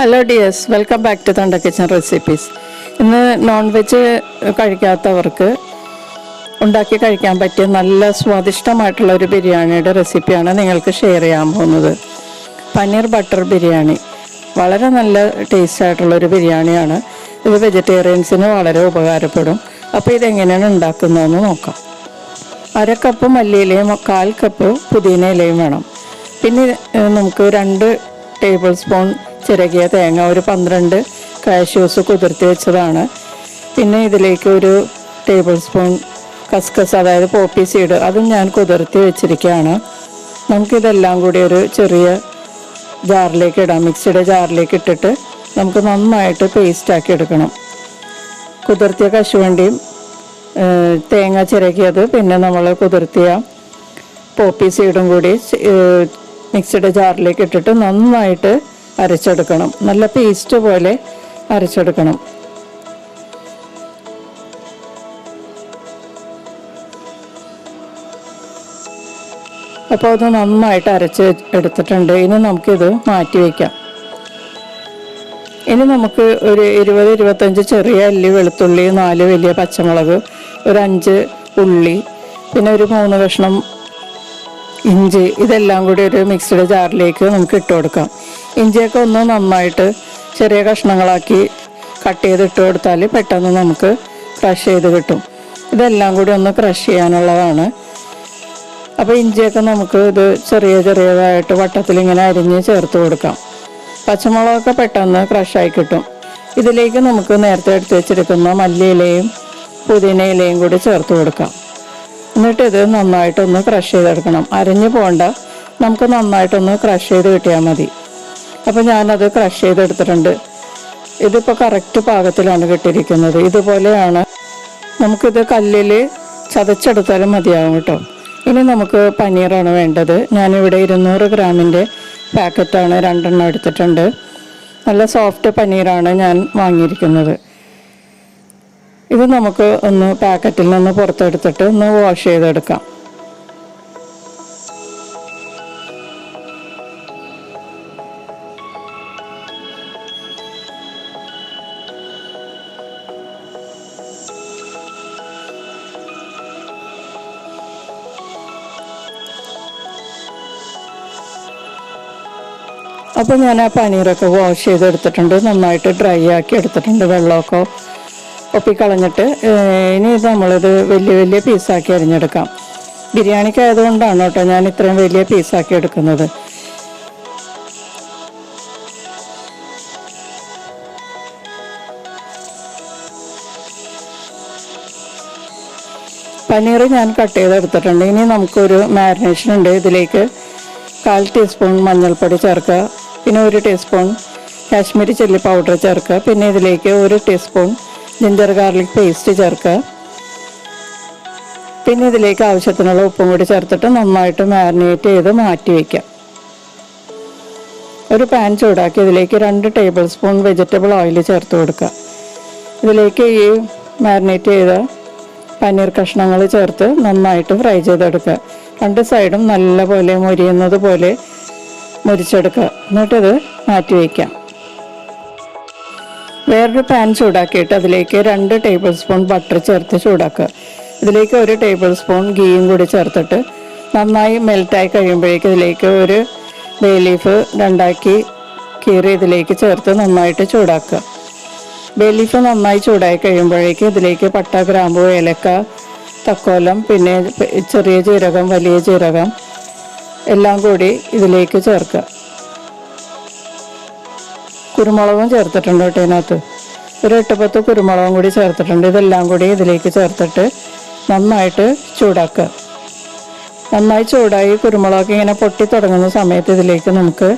Hello dears, welcome back to Thunder Kitchen Recipes. ഇന്ന് non veg കഴിക്കാത്തവർക്ക് ഉണ്ടാക്കി കഴിക്കാൻ പറ്റിയ നല്ല സ്വാദിഷ്ടമായിട്ടുള്ള ഒരു ബിരിയാണിയുടെ റെസിപ്പിയാണ് നിങ്ങൾക്ക് ഷെയർ ചെയ്യാൻ പോകുന്നത്. പനീർ ബട്ടർ ബിരിയാണി വളരെ നല്ല ടേസ്റ്റ് ആയിട്ടുള്ള ഒരു ബിരിയാണിയാണ്. ഇത് വെജിറ്റേറിയൻസിന് വളരെ ഉപകാരപ്പെടും. അപ്പോൾ ഇതെങ്ങനെയാണ് ഉണ്ടാക്കുന്നതെന്ന് നോക്കാം. 1/2 കപ്പ് മല്ലിയിലയും 1/4 കപ്പ് പുതിന ഇലയും വേണം. പിന്നെ നമുക്ക് 2 ടേബിൾ സ്പൂൺ ചിരകിയ തേങ്ങ, ഒരു 12 കാഷ്യൂസ് കുതിർത്തി വെച്ചതാണ്. പിന്നെ ഇതിലേക്ക് ഒരു ടേബിൾ സ്പൂൺ കസ്കസ്, അതായത് പോപ്പി സീഡ്, അതും ഞാൻ കുതിർത്തി വെച്ചിരിക്കുകയാണ്. നമുക്കിതെല്ലാം കൂടി ഒരു ചെറിയ ജാറിലേക്ക് ഇടാം. മിക്സിയുടെ ജാറിലേക്ക് ഇട്ടിട്ട് നമുക്ക് നന്നായിട്ട് പേസ്റ്റാക്കി എടുക്കണം. കുതിർത്തിയ കശുവണ്ടിയും തേങ്ങ ചിരകിയത്, പിന്നെ നമ്മൾ കുതിർത്തിയ പോപ്പി സീഡും കൂടി മിക്സിയുടെ ജാറിലേക്ക് ഇട്ടിട്ട് നന്നായിട്ട് അരച്ചെടുക്കണം. നല്ല പേസ്റ്റ് പോലെ അരച്ചെടുക്കണം. അപ്പോൾ അത് നന്നായിട്ട് അരച്ച് എടുത്തിട്ടുണ്ട്. ഇനി നമുക്കിത് മാറ്റി വയ്ക്കാം. ഇനി നമുക്ക് ഒരു 20-25 ചെറിയ അല്ലി വെളുത്തുള്ളി, 4 വലിയ പച്ചമുളക്, ഒരു 5 ഉള്ളി, പിന്നെ ഒരു 3 കഷ്ണം ഇഞ്ചി, ഇതെല്ലാം കൂടി ഒരു മിക്സിയുടെ ജാറിലേക്ക് നമുക്ക് ഇട്ട് കൊടുക്കാം. ഇഞ്ചിയൊക്കെ ഒന്ന് നന്നായിട്ട് ചെറിയ കഷ്ണങ്ങളാക്കി കട്ട് ചെയ്ത് ഇട്ട് കൊടുത്താൽ പെട്ടെന്ന് നമുക്ക് ക്രഷ് ചെയ്ത് കിട്ടും. ഇതെല്ലാം കൂടി ഒന്ന് ക്രഷ് ചെയ്യാനുള്ളതാണ്. അപ്പോൾ ഇഞ്ചിയൊക്കെ നമുക്ക് ഇത് ചെറിയതായിട്ട് വട്ടത്തിൽ ഇങ്ങനെ അരിഞ്ഞ് ചേർത്ത് കൊടുക്കാം. പച്ചമുളകൊക്കെ പെട്ടെന്ന് ക്രഷായി കിട്ടും. ഇതിലേക്ക് നമുക്ക് നേരത്തെ എടുത്ത് വെച്ചിരിക്കുന്ന മല്ലിയിലയും പുതിന ഇലയും കൂടി ചേർത്ത് കൊടുക്കാം. എന്നിട്ട് ഇത് നന്നായിട്ടൊന്ന് ക്രഷ് ചെയ്തെടുക്കണം. അരിഞ്ഞു പോകണ്ട, നമുക്ക് നന്നായിട്ടൊന്ന് ക്രഷ് ചെയ്ത് കിട്ടിയാൽ മതി. അപ്പോൾ ഞാനത് ക്രഷ് ചെയ്തെടുത്തിട്ടുണ്ട്. ഇതിപ്പോൾ കറക്റ്റ് പാകത്തിലാണ് കിട്ടിയിരിക്കുന്നത്. ഇതുപോലെയാണ്. നമുക്കിത് കല്ലിൽ ചതച്ചെടുത്താലും മതിയാകും കേട്ടോ. ഇനി നമുക്ക് പനീറാണ് വേണ്ടത്. ഞാനിവിടെ 200 ഗ്രാമിൻ്റെ പാക്കറ്റാണ് 2 എണ്ണം എടുത്തിട്ടുണ്ട്. നല്ല സോഫ്റ്റ് പനീറാണ് ഞാൻ വാങ്ങിയിരിക്കുന്നത്. ഇത് നമുക്ക് ഒന്ന് പാക്കറ്റിൽ നിന്ന് പുറത്തെടുത്തിട്ട് ഒന്ന് വാഷ് ചെയ്തെടുക്കാം. അപ്പോൾ ഞാൻ ആ പനീറൊക്കെ വാഷ് ചെയ്തെടുത്തിട്ടുണ്ട്. നന്നായിട്ട് ഡ്രൈ ആക്കി എടുത്തിട്ടുണ്ട്. വെള്ളമൊക്കെ ഒപ്പിക്കളഞ്ഞിട്ട് ഇനി ഇത് നമ്മളിത് വലിയ പീസാക്കി അരിഞ്ഞെടുക്കാം. ബിരിയാണിക്ക് ആയതുകൊണ്ടാണ് കേട്ടോ ഞാൻ ഇത്രയും വലിയ പീസാക്കി എടുക്കുന്നത്. പനീർ ഞാൻ കട്ട് ചെയ്തെടുത്തിട്ടുണ്ട്. ഇനി നമുക്കൊരു മാരിനേഷൻ ഉണ്ട്. ഇതിലേക്ക് 1/4 ടീസ്പൂൺ മഞ്ഞൾപ്പൊടി ചേർക്കുക, പിന്നെ 1 ടീസ്പൂൺ കാശ്മീരി ചില്ലി പൗഡർ ചേർക്കുക, പിന്നെ ഇതിലേക്ക് 1 ടീസ്പൂൺ ജിഞ്ചർ ഗാർലിക് പേസ്റ്റ് ചേർക്കുക, പിന്നെ ഇതിലേക്ക് ആവശ്യത്തിനുള്ള ഉപ്പും കൂടി ചേർത്തിട്ട് നന്നായിട്ട് മാരിനേറ്റ് ചെയ്ത് മാറ്റി വയ്ക്കാം. ഒരു പാൻ ചൂടാക്കി ഇതിലേക്ക് 2 ടേബിൾ സ്പൂൺ വെജിറ്റബിൾ ഓയിൽ ചേർത്ത് കൊടുക്കുക. ഇതിലേക്ക് ഈ മാരിനേറ്റ് ചെയ്ത പനീർ കഷ്ണങ്ങൾ ചേർത്ത് നന്നായിട്ട് ഫ്രൈ ചെയ്തെടുക്കുക. 2 സൈഡും നല്ലപോലെ മൊരിയുന്നത് പോലെ മുരിച്ചെടുക്കുക. എന്നിട്ടിത് മാറ്റി വയ്ക്കാം. വേറൊരു പാൻ ചൂടാക്കിയിട്ട് അതിലേക്ക് 2 ടേബിൾ സ്പൂൺ ബട്ടർ ചേർത്ത് ചൂടാക്കുക. ഇതിലേക്ക് 1 ടേബിൾ സ്പൂൺ ഗീയും കൂടി ചേർത്തിട്ട് നന്നായി മെൽറ്റായി കഴിയുമ്പോഴേക്ക് ഇതിലേക്ക് ഒരു ബേ ലീഫ് 2ആക്കി കീറി ഇതിലേക്ക് ചേർത്ത് നന്നായിട്ട് ചൂടാക്കുക. ബേ ലീഫ് നന്നായി ചൂടായി കഴിയുമ്പോഴേക്ക് ഇതിലേക്ക് പട്ട, ഗ്രാമ്പു, ഏലക്ക, തക്കോലം, പിന്നെ ചെറിയ ജീരകം, വലിയ ജീരകം എല്ലാം കൂടി ഇതിലേക്ക് ചേർക്കുക. കുരുമുളകും ചേർത്തിട്ടുണ്ട് കേട്ടോ. ഇതിനകത്ത് ഒരു 8-10 കുരുമുളകും കൂടി ചേർത്തിട്ടുണ്ട്. ഇതെല്ലാം കൂടി ഇതിലേക്ക് ചേർത്തിട്ട് നന്നായിട്ട് ചൂടാക്കുക. നന്നായി ചൂടായി കുരുമുളകൊക്കെ ഇങ്ങനെ പൊട്ടി തുടങ്ങുന്ന സമയത്ത് ഇതിലേക്ക് നമുക്ക്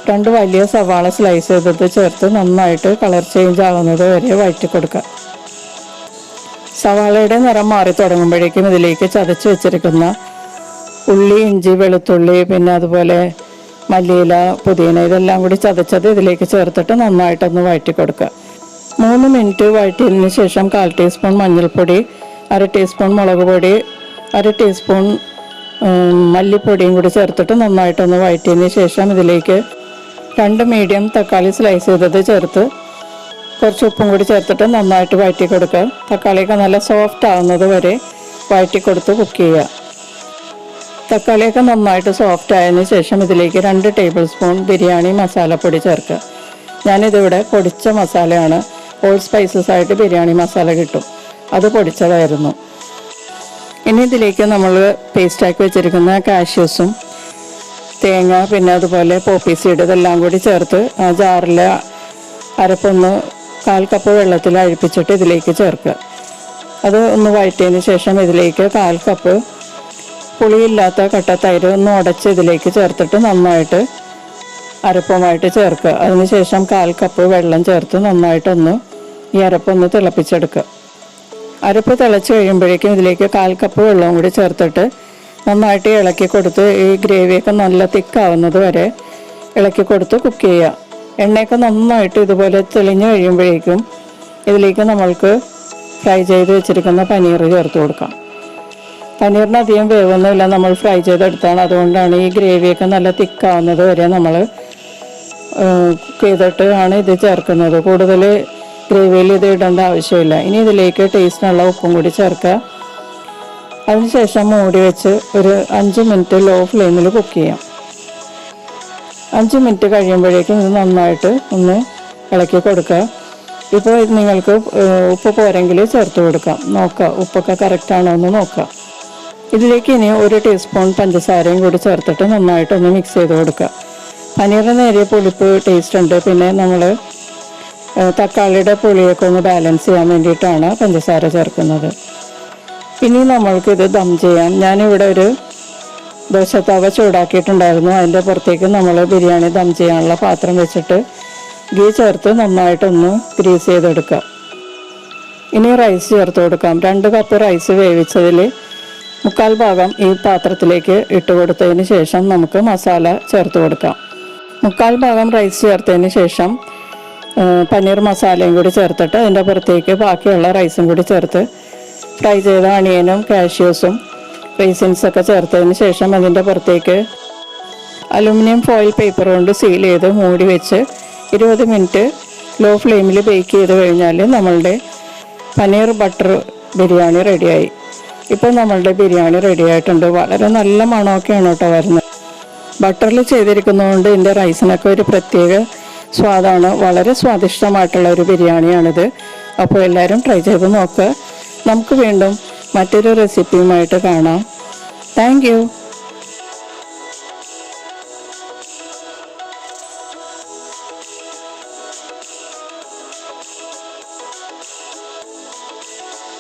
2 വലിയ സവാള സ്ലൈസ് ചെയ്തത് ചേർത്ത് നന്നായിട്ട് കളർ ചേഞ്ച് ആകുന്നത് വരെ വഴറ്റി കൊടുക്കുക. സവാളയുടെ നിറം മാറി തുടങ്ങുമ്പോഴേക്കും ഇതിലേക്ക് ചതച്ച് വെച്ചിരിക്കുന്ന ഉള്ളി, ഇഞ്ചി, വെളുത്തുള്ളി, പിന്നെ അതുപോലെ മല്ലിയില, പുതിന, ഇതെല്ലാം കൂടി ചതച്ചത് ഇതിലേക്ക് ചേർത്തിട്ട് നന്നായിട്ടൊന്ന് വഴറ്റി കൊടുക്കുക. 3 മിനിറ്റ് വഴറ്റിയതിന് ശേഷം 1/4 ടീസ്പൂൺ മഞ്ഞൾപ്പൊടി, 1/2 ടീസ്പൂൺ മുളക് പൊടി, 1/2 ടീസ്പൂൺ മല്ലിപ്പൊടിയും കൂടി ചേർത്തിട്ട് നന്നായിട്ടൊന്ന് വഴറ്റിയതിന് ശേഷം ഇതിലേക്ക് 2 മീഡിയം തക്കാളി സ്ലൈസ് ചെയ്തത് ചേർത്ത് കുറച്ച് ഉപ്പും കൂടി ചേർത്തിട്ട് നന്നായിട്ട് വഴറ്റി കൊടുക്കുക. തക്കാളിയൊക്കെ നല്ല സോഫ്റ്റ് ആവുന്നത് വരെ വഴറ്റി കൊടുത്ത് കുക്ക് ചെയ്യുക. തക്കാളിയൊക്കെ നന്നായിട്ട് സോഫ്റ്റ് ആയതിനു ശേഷം ഇതിലേക്ക് 2 ടേബിൾ സ്പൂൺ ബിരിയാണി മസാലപ്പൊടി ചേർക്കുക. ഞാനിതിവിടെ പൊടിച്ച മസാലയാണ്. ഓൾ സ്പൈസസ് ആയിട്ട് ബിരിയാണി മസാല കിട്ടും, അത് പൊടിച്ചതായിരുന്നു. ഇനി ഇതിലേക്ക് നമ്മൾ പേസ്റ്റാക്കി വെച്ചിരിക്കുന്ന കാഷ്യൂസും തേങ്ങ പിന്നെ അതുപോലെ പോപ്പി സീഡ് ഇതെല്ലാം കൂടി ചേർത്ത് ആ ജാറിൽ അരപ്പൊന്ന് 1/4 കപ്പ് വെള്ളത്തിൽ അഴിപ്പിച്ചിട്ട് ഇതിലേക്ക് ചേർക്കുക. അത് ഒന്ന് വഴറ്റിയതിന് ശേഷം ഇതിലേക്ക് 1/4 കപ്പ് പുളിയില്ലാത്ത കട്ട തൈര് ഒന്ന് ഉടച്ച് ഇതിലേക്ക് ചേർത്തിട്ട് നന്നായിട്ട് അരപ്പുമായിട്ട് ചേർക്കുക. അതിനുശേഷം 1/4 കപ്പ് വെള്ളം ചേർത്ത് നന്നായിട്ടൊന്ന് ഈ അരപ്പൊന്ന് തിളപ്പിച്ചെടുക്കുക. അരപ്പ് തിളച്ച് കഴിയുമ്പോഴേക്കും ഇതിലേക്ക് 1/4 കപ്പ് വെള്ളവും കൂടി ചേർത്തിട്ട് നന്നായിട്ട് ഇളക്കി കൊടുത്ത് ഈ ഗ്രേവിയൊക്കെ നല്ല തിക്കാവുന്നത് വരെ ഇളക്കി കൊടുത്ത് കുക്ക് ചെയ്യുക. എണ്ണയൊക്കെ നന്നായിട്ട് ഇതുപോലെ തെളിഞ്ഞ് കഴിയുമ്പോഴേക്കും ഇതിലേക്ക് നമ്മൾക്ക് ഫ്രൈ ചെയ്ത് വെച്ചിരിക്കുന്ന പനീർ ചേർത്ത് കൊടുക്കാം. പനീറിന് അധികം വേവൊന്നുമില്ല, നമ്മൾ ഫ്രൈ ചെയ്തെടുത്താണ്. അതുകൊണ്ടാണ് ഈ ഗ്രേവിയൊക്കെ നല്ല തിക്കാവുന്നത് വരെ നമ്മൾ കുക്ക് ചെയ്തിട്ട് ആണ് ഇത് ചേർക്കുന്നത്. കൂടുതൽ ഗ്രേവിയിൽ ഇത് ഇടേണ്ട ആവശ്യമില്ല. ഇനി ഇതിലേക്ക് ടേസ്റ്റിനുള്ള ഉപ്പും കൂടി ചേർക്കുക. അതിനുശേഷം മൂടി വെച്ച് ഒരു 5 മിനിറ്റ് ലോ ഫ്ലെയിമിൽ കുക്ക് ചെയ്യാം. 5 മിനിറ്റ് കഴിയുമ്പോഴേക്കും ഇത് നന്നായിട്ട് ഒന്ന് ഇളക്കി കൊടുക്കുക. ഇപ്പോൾ നിങ്ങൾക്ക് ഉപ്പ് പോരെങ്കിൽ ചേർത്ത് കൊടുക്കാം. നോക്കുക ഉപ്പൊക്കെ കറക്റ്റാണോ എന്ന് നോക്കുക. ഇതിലേക്ക് ഇനി 1 ടീസ്പൂൺ പഞ്ചസാരയും കൂടി ചേർത്തിട്ട് നന്നായിട്ടൊന്ന് മിക്സ് ചെയ്ത് കൊടുക്കുക. പനീറിന് നേരിയ പുളിപ്പ് ടേസ്റ്റ് ഉണ്ട്. പിന്നെ നമ്മൾ തക്കാളിയുടെ പുളിയൊക്കെ ഒന്ന് ബാലൻസ് ചെയ്യാൻ വേണ്ടിയിട്ടാണ് പഞ്ചസാര ചേർക്കുന്നത്. ഇനി നമ്മൾക്കിത് ദം ചെയ്യാം. ഞാനിവിടെ ഒരു ദോശത്തവ ചൂടാക്കിയിട്ടുണ്ടായിരുന്നു. അതിൻ്റെ പുറത്തേക്ക് നമ്മൾ ബിരിയാണി ദം ചെയ്യാനുള്ള പാത്രം വെച്ചിട്ട് ഗീ ചേർത്ത് നന്നായിട്ടൊന്ന് ഗ്രീസ് ചെയ്തെടുക്കുക. ഇനി റൈസ് ചേർത്ത് കൊടുക്കാം. 2 കപ്പ് റൈസ് വേവിച്ചതിൽ 1/4 ഭാഗം ഈ പാത്രത്തിലേക്ക് ഇട്ട് കൊടുത്തതിന് ശേഷം നമുക്ക് മസാല ചേർത്ത് കൊടുക്കാം. 1/4 ഭാഗം റൈസ് ചേർത്തതിന് ശേഷം പനീർ മസാലയും കൂടി ചേർത്തിട്ട് അതിൻ്റെ പുറത്തേക്ക് ബാക്കിയുള്ള റൈസും കൂടി ചേർത്ത് ഫ്രൈ ചെയ്ത അണിയനും കാഷ്യൂസും റൈസിൻസൊക്കെ ചേർത്തതിന് ശേഷം അതിൻ്റെ പുറത്തേക്ക് അലുമിനിയം ഫോയിൽ പേപ്പർ കൊണ്ട് സീൽ ചെയ്ത് മൂടി വെച്ച് 20 മിനിറ്റ് ലോ ഫ്ലെയിമിൽ ബേക്ക് ചെയ്ത് കഴിഞ്ഞാൽ നമ്മളുടെ പനീർ ബട്ടർ ബിരിയാണി റെഡിയായി. ഇപ്പോൾ നമ്മളുടെ ബിരിയാണി റെഡി ആയിട്ടുണ്ട്. വളരെ നല്ല മണമൊക്കെയാണ് കേട്ടോ വരുന്നത്. ബട്ടറിൽ ചെയ്തിരിക്കുന്നതുകൊണ്ട് ഇതിൻ്റെ റൈസിനൊക്കെ ഒരു പ്രത്യേക സ്വാദാണ്. വളരെ സ്വാദിഷ്ടമായിട്ടുള്ള ഒരു ബിരിയാണിയാണിത്. അപ്പോൾ എല്ലാവരും ട്രൈ ചെയ്ത് നോക്കുക. നമുക്ക് വീണ്ടും മറ്റൊരു റെസിപ്പിയുമായിട്ട് കാണാം. Thank you.